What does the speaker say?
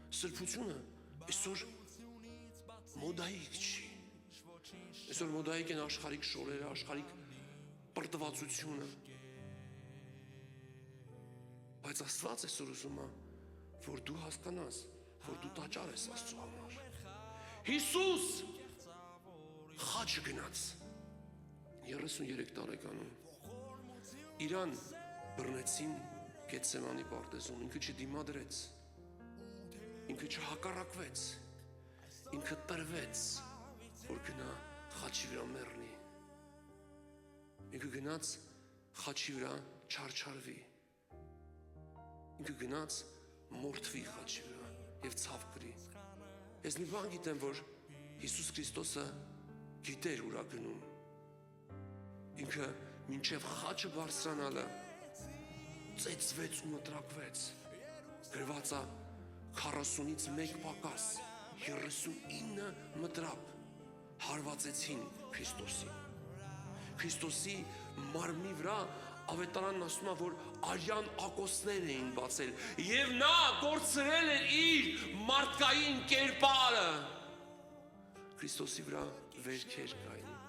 սրբությունը այսօր մոդայիկ չի։ Այսօր մոդայիկ են աշխարհիկ շորերը, աշխարհիկ պրտվածությունը։ Բայց Աստված այսօր ուզում է, որ դու հասկանաս, որ դու տաճար ես Աստծո համար։ Հիսուս խաչը գնաց 33 տարեկանում։ Իրան բռնեցին Գեթսեմանի պարտեզում, ինքը չդիմադրեց, ինքը չհակառակվեց, ինքը տրվեց, որ գնա խաչի վրա մեռնի։ Ինքը գնաց խաչի վրա չարչարվի, ինքը գնաց մորթվի խաչի վրա և ցավ կրի։ Ես մի բան գիտեմ, որ Հիսուս Քրիստոսը գիտեր ուր է գնում։ Ինքը մինչև խաչը բարձրանալը ծեծվեց ու մտրակվեց։ Գրված է 40-ից մեկ պակաս 39 մտրակ հարվածեցին Քրիստոսին։ Քրիստոսի մարմնի վրա ավետարանն ասում է, որ արյան ակոսներ էին բացել և նա կորցրել էր իր մարդկային կերպարը։ Քրիստոսի վրա վերքեր կային։